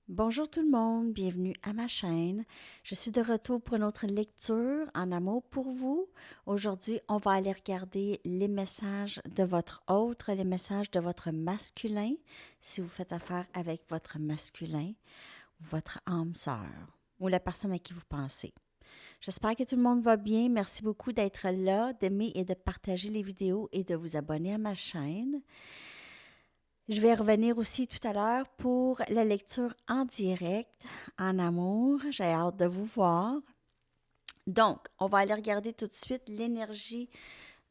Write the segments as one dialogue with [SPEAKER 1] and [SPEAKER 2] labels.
[SPEAKER 1] Bonjour tout le monde, bienvenue à ma chaîne. Je suis de retour pour une autre lecture en amour pour vous. Aujourd'hui, on va aller regarder les messages de votre autre, les messages de votre masculin, si vous faites affaire avec votre masculin, votre âme sœur ou la personne à qui vous pensez. J'espère que tout le monde va bien. Merci beaucoup d'être là, d'aimer et de partager les vidéos et de vous abonner à ma chaîne. Je vais revenir aussi tout à l'heure pour la lecture en direct, en amour. J'ai hâte de vous voir. Donc, on va aller regarder tout de suite l'énergie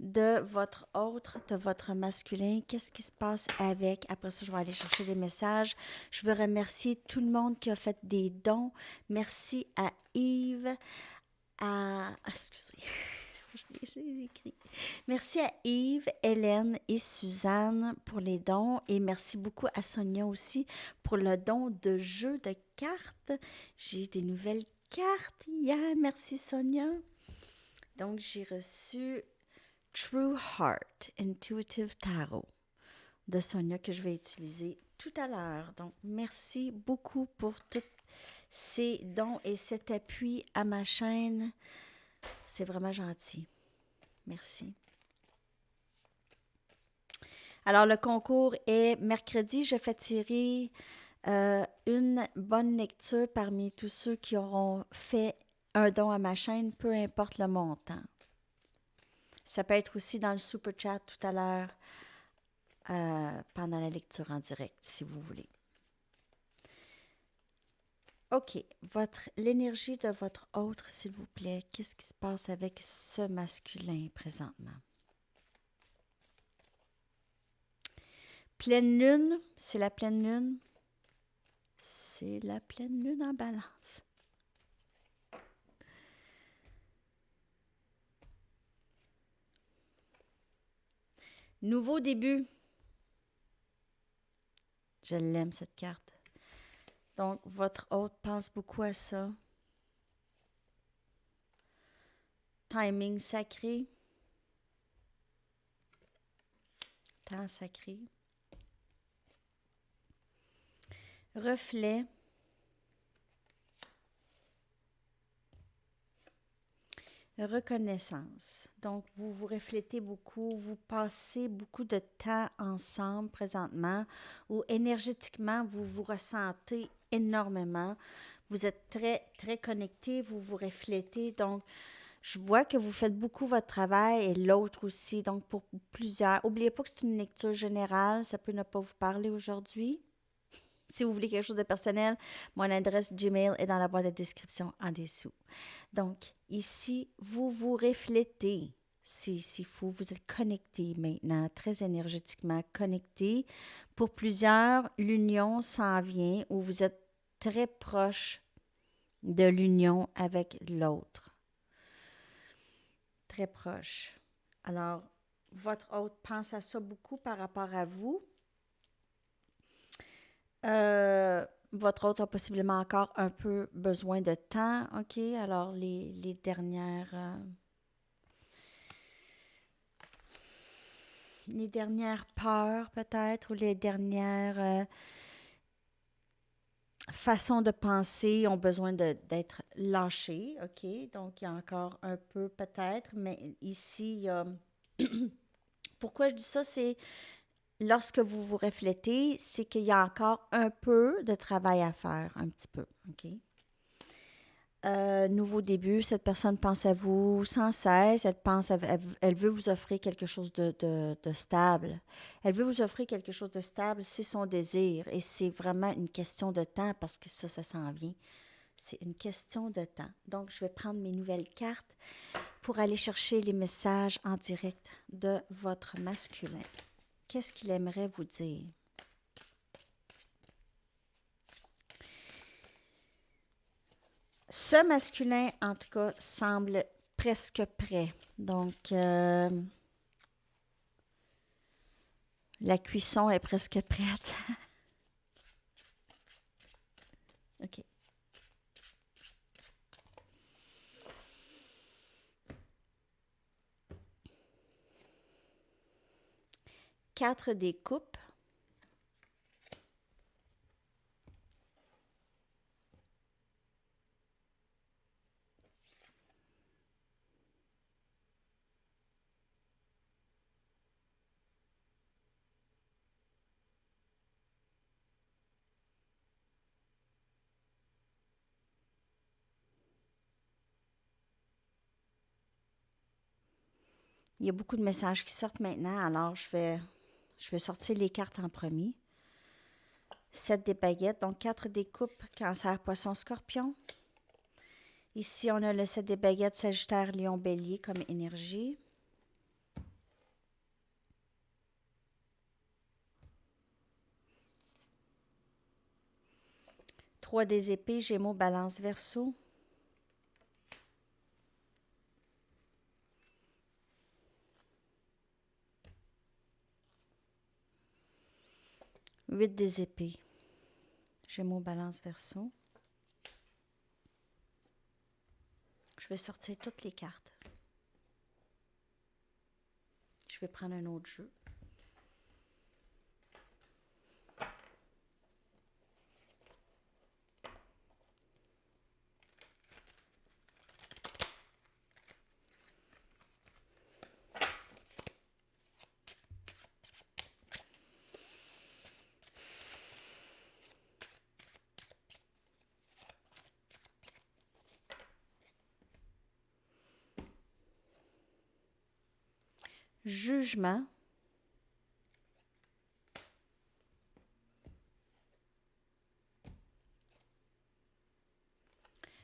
[SPEAKER 1] de votre autre, de votre masculin. Qu'est-ce qui se passe avec? Après ça, je vais aller chercher des messages. Je veux remercier tout le monde qui a fait des dons. Merci à Yves, excusez, je l'ai écrit. Merci à Yves, Hélène et Suzanne pour les dons et merci beaucoup à Sonia aussi pour le don de jeu de cartes. J'ai eu des nouvelles cartes hier. Merci Sonia. Donc j'ai reçu True Heart Intuitive Tarot de Sonia que je vais utiliser tout à l'heure. Donc merci beaucoup pour tous ces dons et cet appui à ma chaîne. C'est vraiment gentil. Merci. Alors, le concours est mercredi. Je fais tirer une bonne lecture parmi tous ceux qui auront fait un don à ma chaîne, peu importe le montant. Ça peut être aussi dans le super chat tout à l'heure pendant la lecture en direct, si vous voulez. OK. L'énergie de votre autre, s'il vous plaît. Qu'est-ce qui se passe avec ce masculin présentement? Pleine lune, c'est la pleine lune. C'est la pleine lune en balance. Nouveau début. Je l'aime, cette carte. Donc, votre hôte pense beaucoup à ça. Timing sacré. Temps sacré. Reflet. Reconnaissance. Donc, vous vous reflétez beaucoup, vous passez beaucoup de temps ensemble présentement, ou énergétiquement, vous vous ressentez énormément. Vous êtes très, très connectés, vous vous reflétez. Donc, je vois que vous faites beaucoup votre travail et l'autre aussi. Donc, pour plusieurs. N'oubliez pas que c'est une lecture générale. Ça peut ne pas vous parler aujourd'hui. Si vous voulez quelque chose de personnel, mon adresse Gmail est dans la boîte de description en dessous. Donc, ici, vous vous reflétez. C'est fou. Vous êtes connecté maintenant, très énergétiquement connecté. Pour plusieurs, l'union s'en vient où vous êtes très proche de l'union avec l'autre. Très proche. Alors, votre hôte pense à ça beaucoup par rapport à vous. Votre hôte a possiblement encore un peu besoin de temps, OK? Alors, les dernières peurs peut-être ou les dernières façons de penser ont besoin d'être lâchées, OK? Donc, il y a encore un peu peut-être, mais ici, il y a... Pourquoi je dis ça, c'est lorsque vous vous reflétez, c'est qu'il y a encore un peu de travail à faire, un petit peu, OK? Nouveau début, cette personne pense à vous sans cesse, elle veut vous offrir quelque chose de stable. Elle veut vous offrir quelque chose de stable, c'est son désir et c'est vraiment une question de temps parce que ça s'en vient. C'est une question de temps. Donc, je vais prendre mes nouvelles cartes pour aller chercher les messages en direct de votre masculin. Qu'est-ce qu'il aimerait vous dire? Ce masculin, en tout cas, semble presque prêt. Donc, la cuisson est presque prête. OK. Quatre des coupes. Il y a beaucoup de messages qui sortent maintenant, alors je vais sortir les cartes en premier. 7 des baguettes, donc 4 des coupes, Cancer, Poisson, Scorpion. Ici, on a le 7 des baguettes, Sagittaire, Lion, Bélier comme énergie. Trois des épées, Gémeaux, Balance, Verseau. Huit des épées, Gémeaux, Balance, Verseau. Je vais sortir toutes les cartes. Je vais prendre un autre jeu. Jugement.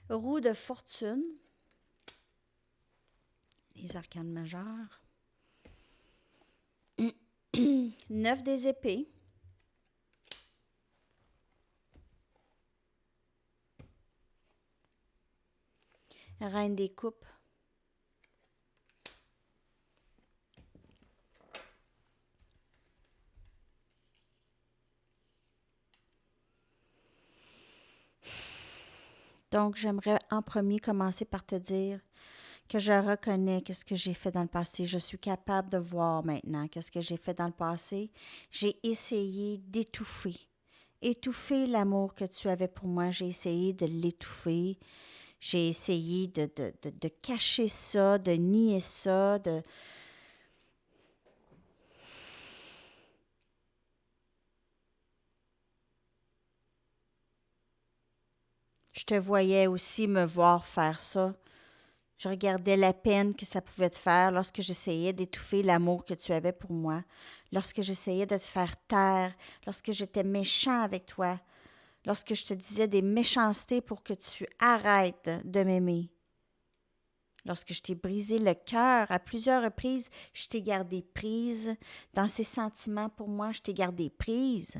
[SPEAKER 1] Roue de fortune. Les arcanes majeures. 9 des épées. Reine des coupes. Donc, j'aimerais en premier commencer par te dire que je reconnais qu'est-ce que j'ai fait dans le passé. Je suis capable de voir maintenant qu'est-ce que j'ai fait dans le passé. J'ai essayé d'étouffer. Étouffer l'amour que tu avais pour moi. J'ai essayé de l'étouffer. J'ai essayé de cacher ça, de nier ça, de... Je te voyais aussi me voir faire ça. Je regardais la peine que ça pouvait te faire lorsque j'essayais d'étouffer l'amour que tu avais pour moi, lorsque j'essayais de te faire taire, lorsque j'étais méchant avec toi, lorsque je te disais des méchancetés pour que tu arrêtes de m'aimer. Lorsque je t'ai brisé le cœur à plusieurs reprises, je t'ai gardé prise. Dans ces sentiments pour moi, je t'ai gardé prise.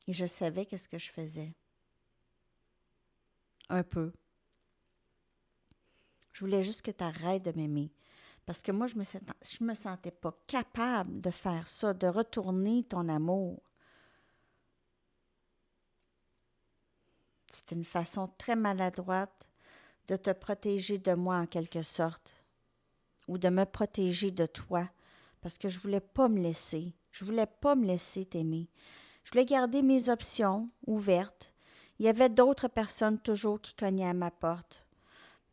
[SPEAKER 1] Et je savais qu'est-ce que je faisais. Un peu. Je voulais juste que tu arrêtes de m'aimer. Parce que moi, je me sentais pas capable de faire ça, de retourner ton amour. C'était une façon très maladroite de te protéger de moi en quelque sorte. Ou de me protéger de toi. Parce que je voulais pas me laisser. Je voulais pas me laisser t'aimer. Je voulais garder mes options ouvertes. Il y avait d'autres personnes toujours qui cognaient à ma porte.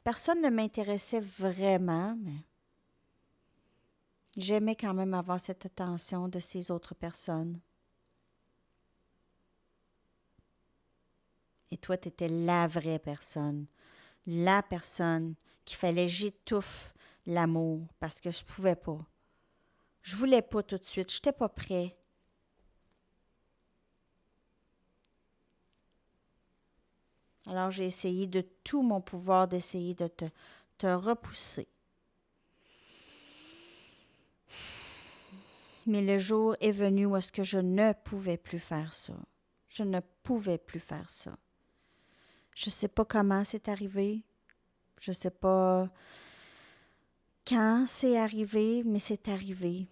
[SPEAKER 1] Personne ne m'intéressait vraiment, mais j'aimais quand même avoir cette attention de ces autres personnes. Et toi, tu étais la vraie personne. La personne qu'il fallait j'étouffe l'amour parce que je pouvais pas. Je voulais pas tout de suite. Je n'étais pas prêt. Alors, j'ai essayé de tout mon pouvoir d'essayer de te repousser. Mais le jour est venu où est-ce que je ne pouvais plus faire ça. Je ne pouvais plus faire ça. Je ne sais pas comment c'est arrivé. Je ne sais pas quand c'est arrivé, mais c'est arrivé.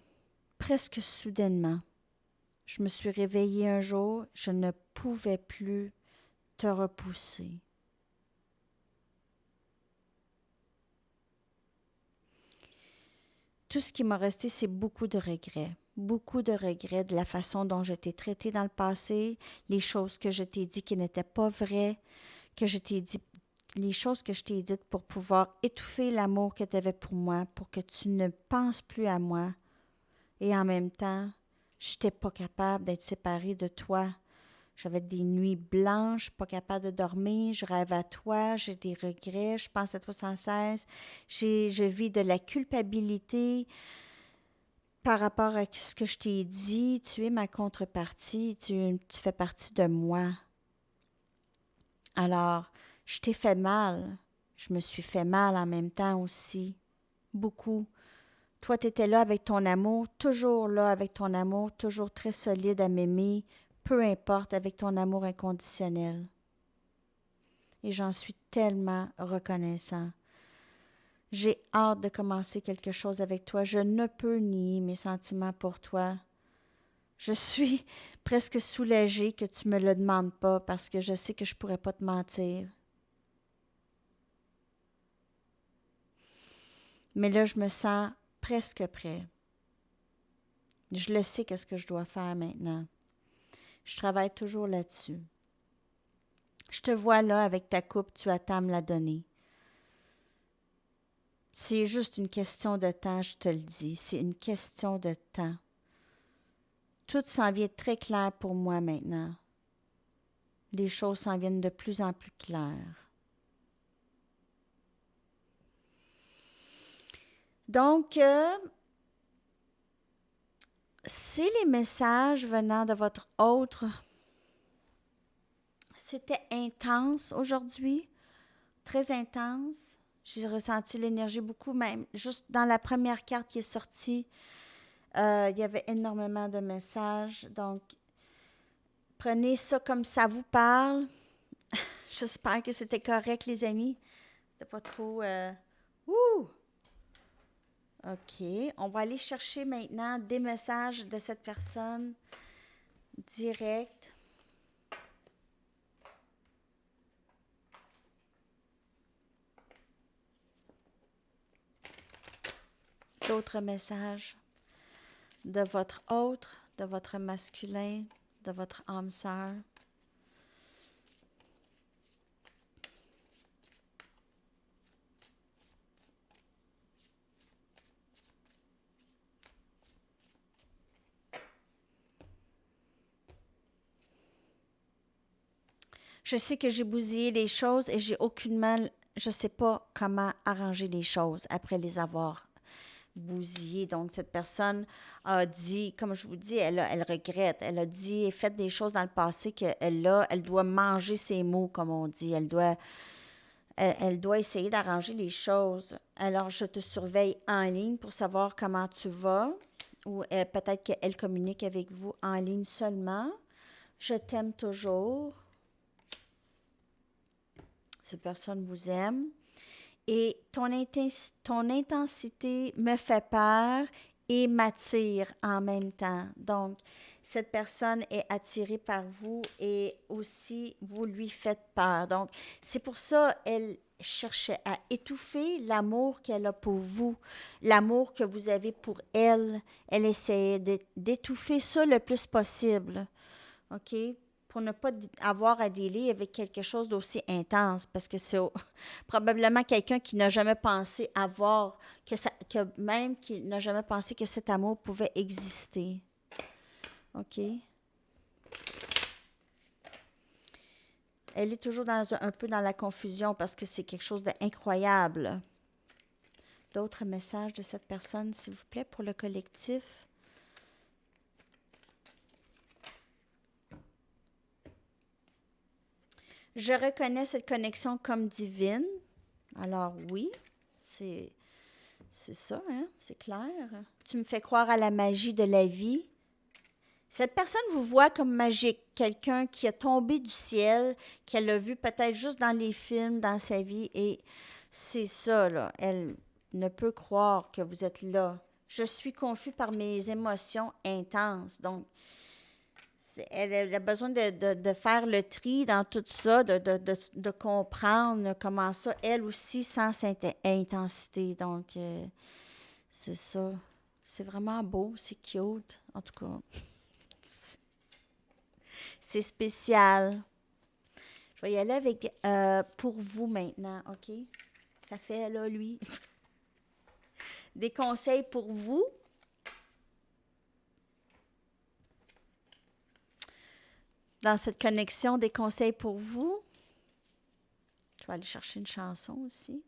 [SPEAKER 1] Presque soudainement. Je me suis réveillée un jour, je ne pouvais plus te repousser. Tout ce qui m'a resté, c'est beaucoup de regrets. Beaucoup de regrets de la façon dont je t'ai traité dans le passé, les choses que je t'ai dit qui n'étaient pas vraies, que je t'ai dit, les choses que je t'ai dites pour pouvoir étouffer l'amour que tu avais pour moi, pour que tu ne penses plus à moi. Et en même temps, je n'étais pas capable d'être séparée de toi. J'avais des nuits blanches, pas capable de dormir. Je rêve à toi, j'ai des regrets, je pense à toi sans cesse. Je vis de la culpabilité par rapport à ce que je t'ai dit. Tu es ma contrepartie, tu fais partie de moi. Alors, je t'ai fait mal. Je me suis fait mal en même temps aussi. Beaucoup. Toi, tu étais là avec ton amour, toujours là avec ton amour, toujours très solide à m'aimer, peu importe, avec ton amour inconditionnel. Et j'en suis tellement reconnaissant. J'ai hâte de commencer quelque chose avec toi. Je ne peux nier mes sentiments pour toi. Je suis presque soulagée que tu me le demandes pas parce que je sais que je pourrais pas te mentir. Mais là, je me sens presque prêt. Je le sais qu'est-ce que je dois faire maintenant. Je travaille toujours là-dessus. Je te vois là avec ta coupe, tu attends à me la donner. C'est juste une question de temps, je te le dis. C'est une question de temps. Tout s'en vient très clair pour moi maintenant. Les choses s'en viennent de plus en plus claires. Donc, c'est les messages venant de votre autre. C'était intense aujourd'hui, très intense. J'ai ressenti l'énergie beaucoup, même juste dans la première carte qui est sortie, il y avait énormément de messages. Donc, prenez ça comme ça vous parle. J'espère que c'était correct, les amis. C'était pas trop... Ouh! OK. On va aller chercher maintenant des messages de cette personne direct. D'autres messages de votre autre, de votre masculin, de votre âme sœur. Je sais que j'ai bousillé les choses et j'ai aucunement, je ne sais pas comment arranger les choses après les avoir bousillées. Donc, cette personne a dit, comme je vous dis, elle regrette. Elle a dit, fait des choses dans le passé elle doit manger ses mots, comme on dit. Elle doit essayer d'arranger les choses. Alors, je te surveille en ligne pour savoir comment tu vas. Ou peut-être qu'elle communique avec vous en ligne seulement. Je t'aime toujours. Cette personne vous aime. Et ton intensité me fait peur et m'attire en même temps. Donc, cette personne est attirée par vous et aussi vous lui faites peur. Donc, c'est pour ça qu'elle cherchait à étouffer l'amour qu'elle a pour vous, l'amour que vous avez pour elle. Elle essayait d'étouffer ça le plus possible. OK? Pour ne pas avoir à dealer avec quelque chose d'aussi intense, parce que c'est probablement quelqu'un qui n'a jamais pensé avoir, même qui n'a jamais pensé que cet amour pouvait exister. OK? Elle est toujours un peu dans la confusion parce que c'est quelque chose d'incroyable. D'autres messages de cette personne, s'il vous plaît, pour le collectif? Je reconnais cette connexion comme divine. Alors oui, c'est ça, hein? C'est clair. Tu me fais croire à la magie de la vie. Cette personne vous voit comme magique, quelqu'un qui est tombé du ciel, qu'elle a vu peut-être juste dans les films, dans sa vie, et c'est ça, là. Elle ne peut croire que vous êtes là. Je suis confus par mes émotions intenses. Donc, elle a besoin de faire le tri dans tout ça, de comprendre comment ça, elle aussi, sent cette intensité. Donc, c'est ça. C'est vraiment beau, c'est cute, en tout cas. C'est spécial. Je vais y aller avec pour vous maintenant, OK? Ça fait, là, lui. Des conseils pour vous. dans cette connexion des conseils pour vous. Je vais aller chercher une chanson aussi.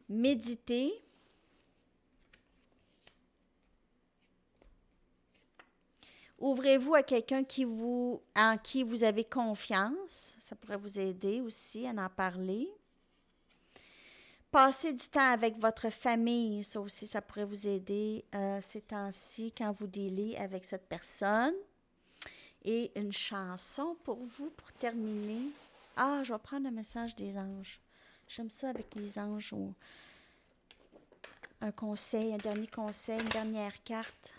[SPEAKER 1] Méditez. Ouvrez-vous à quelqu'un en qui vous avez confiance. Ça pourrait vous aider aussi à en parler. Passez du temps avec votre famille. Ça aussi, ça pourrait vous aider ces temps-ci quand vous dealez avec cette personne. Et une chanson pour vous pour terminer. Ah, je vais prendre le message des anges. J'aime ça avec les anges. Un conseil, un dernier conseil, une dernière carte.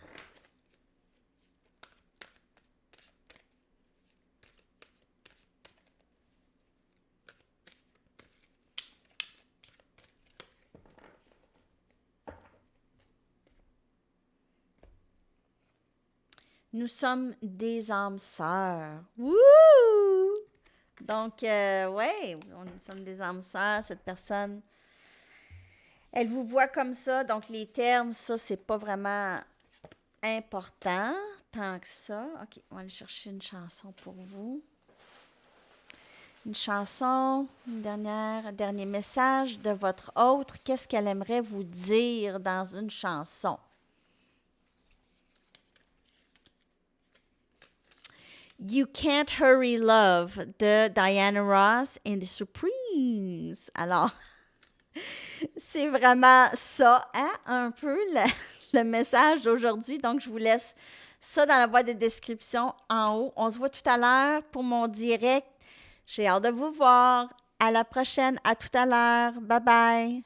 [SPEAKER 1] Nous sommes des âmes sœurs. Wouh! Donc, ouais, nous sommes des âmes sœurs. Cette personne, elle vous voit comme ça. Donc, les termes, ça, c'est pas vraiment important tant que ça. OK, on va aller chercher une chanson pour vous. Une chanson, un dernier message de votre autre. Qu'est-ce qu'elle aimerait vous dire dans une chanson? You Can't Hurry Love de Diana Ross and the Supremes. Alors, c'est vraiment ça, hein, un peu le message d'aujourd'hui. Donc, je vous laisse ça dans la boîte de description en haut. On se voit tout à l'heure pour mon direct. J'ai hâte de vous voir. À la prochaine. À tout à l'heure. Bye bye.